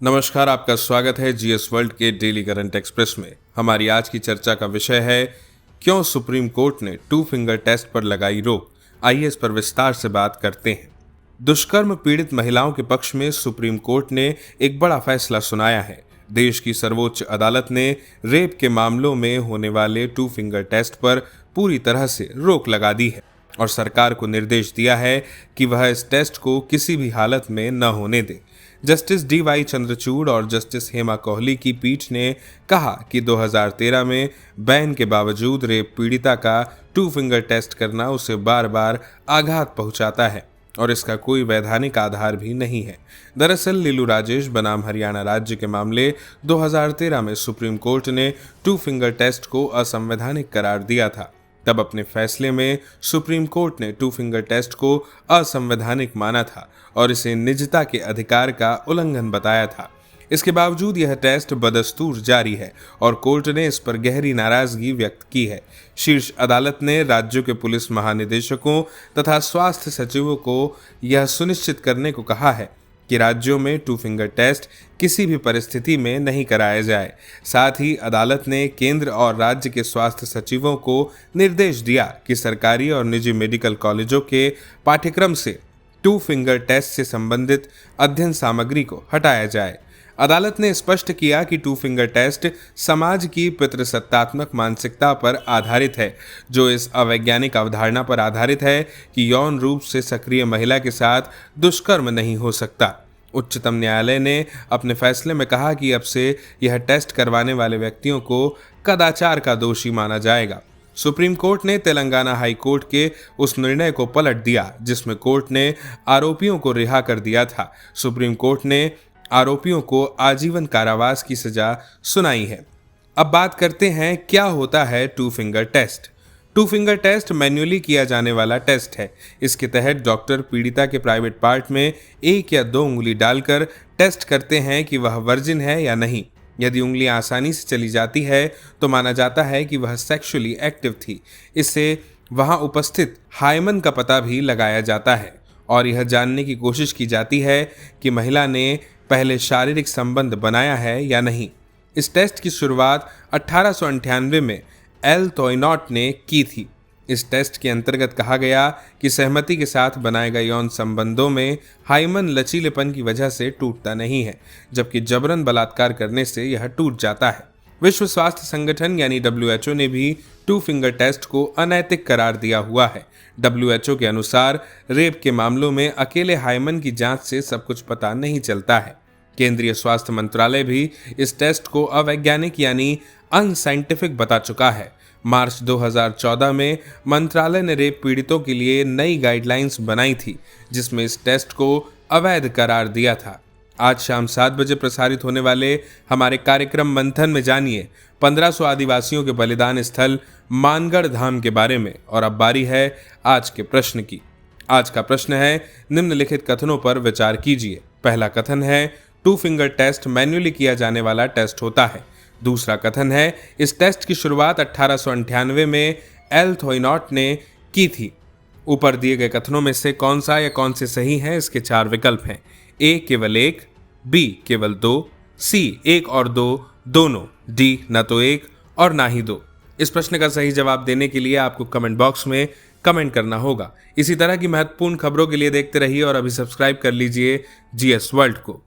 नमस्कार, आपका स्वागत है जीएस वर्ल्ड के डेली करंट एक्सप्रेस में। हमारी आज की चर्चा का विषय है क्यों सुप्रीम कोर्ट ने 2 फिंगर टेस्ट पर लगाई रोक। आइए इस पर विस्तार से बात करते हैं। दुष्कर्म पीड़ित महिलाओं के पक्ष में सुप्रीम कोर्ट ने एक बड़ा फैसला सुनाया है। देश की सर्वोच्च अदालत ने रेप के मामलों में होने वाले 2 फिंगर टेस्ट पर पूरी तरह से रोक लगा दी है और सरकार को निर्देश दिया है कि वह इस टेस्ट को किसी भी हालत में न होने दे। Justice D.Y.. चंद्रचूड़ और जस्टिस हेमा कोहली की पीठ ने कहा कि 2013 में बैन के बावजूद रेप पीड़िता का 2 फिंगर टेस्ट करना उसे बार बार आघात पहुंचाता है और इसका कोई वैधानिक आधार भी नहीं है। दरअसल लीलू राजेश बनाम हरियाणा राज्य के मामले 2013 में सुप्रीम कोर्ट ने 2 फिंगर टेस्ट को असंवैधानिक करार दिया था। तब अपने फैसले में सुप्रीम कोर्ट ने 2 फिंगर टेस्ट को असंवैधानिक माना था और इसे निजता के अधिकार का उल्लंघन बताया था। इसके बावजूद यह टेस्ट बदस्तूर जारी है और कोर्ट ने इस पर गहरी नाराजगी व्यक्त की है। शीर्ष अदालत ने राज्यों के पुलिस महानिदेशकों तथा स्वास्थ्य सचिवों को यह सुनिश्चित करने को कहा है कि राज्यों में 2 फिंगर टेस्ट किसी भी परिस्थिति में नहीं कराया जाए। साथ ही अदालत ने केंद्र और राज्य के स्वास्थ्य सचिवों को निर्देश दिया कि सरकारी और निजी मेडिकल कॉलेजों के पाठ्यक्रम से 2 फिंगर टेस्ट से संबंधित अध्ययन सामग्री को हटाया जाए। अदालत ने स्पष्ट किया कि 2 फिंगर टेस्ट समाज की पितृसत्तात्मक मानसिकता पर आधारित है, जो इस अवैज्ञानिक अवधारणा पर आधारित है कि यौन रूप से सक्रिय महिला के साथ दुष्कर्म नहीं हो सकता। उच्चतम न्यायालय ने अपने फैसले में कहा कि अब से यह टेस्ट करवाने वाले व्यक्तियों को कदाचार का दोषी माना जाएगा। सुप्रीम कोर्ट ने तेलंगाना हाई कोर्ट के उस निर्णय को पलट दिया जिसमें कोर्ट ने आरोपियों को रिहा कर दिया था। सुप्रीम कोर्ट ने आरोपियों को आजीवन कारावास की सजा सुनाई है। अब बात करते हैं क्या होता है 2 finger test. 2 finger test manually किया जाने वाला टेस्ट है। इसके तहत डॉक्टर पीड़िता के प्राइवेट पार्ट में 1 या 2 उंगली डालकर टेस्ट करते हैं कि वह वर्जिन है या नहीं। यदि उंगलियां आसानी से चली जाती है तो माना जाता है कि वह सेक्सुअली एक्टिव थी। इससे वहां उपस्थित हाइमन का पता भी लगाया जाता है और यह जानने की कोशिश की जाती है कि महिला ने पहले शारीरिक संबंध बनाया है या नहीं। इस टेस्ट की शुरुआत 1898 में एल तोयनॉट ने की थी। इस टेस्ट के अंतर्गत कहा गया कि सहमति के साथ बनाए गए यौन संबंधों में हाइमन लचीलेपन की वजह से टूटता नहीं है, जबकि जबरन बलात्कार करने से यह टूट जाता है। विश्व स्वास्थ्य संगठन यानी WHO ने भी 2 फिंगर टेस्ट को अनैतिक करार दिया हुआ है। WHO के अनुसार रेप के मामलों में अकेले हाइमन की जांच से सब कुछ पता नहीं चलता है। केंद्रीय स्वास्थ्य मंत्रालय भी इस टेस्ट को अवैज्ञानिक यानी अनसाइंटिफिक बता चुका है। मार्च 2014 में मंत्रालय ने रेप पीड़ितों के लिए नई गाइडलाइंस बनाई थी जिसमें इस टेस्ट को अवैध करार दिया था। आज शाम 7 बजे प्रसारित होने वाले हमारे कार्यक्रम मंथन में जानिए 1500 आदिवासियों के बलिदान स्थल मानगढ़ धाम के बारे में। और अब बारी है आज के प्रश्न की। आज का प्रश्न है, निम्नलिखित कथनों पर विचार कीजिए। पहला कथन है 2 फिंगर टेस्ट मैन्युअली किया जाने वाला टेस्ट होता है। दूसरा कथन है इस टेस्ट की शुरुआत 1898 में एल थोयनॉट ने की थी। ऊपर दिए गए कथनों में से कौन सा या कौन से सही हैं, इसके 4 विकल्प हैं। ए केवल 1, बी केवल 2, सी 1 और 2 दोनों, डी न तो 1 और ना ही 2। इस प्रश्न का सही जवाब देने के लिए आपको कमेंट बॉक्स में कमेंट करना होगा। इसी तरह की महत्वपूर्ण खबरों के लिए देखते रहिए और अभी सब्सक्राइब कर लीजिए जीएस वर्ल्ड को।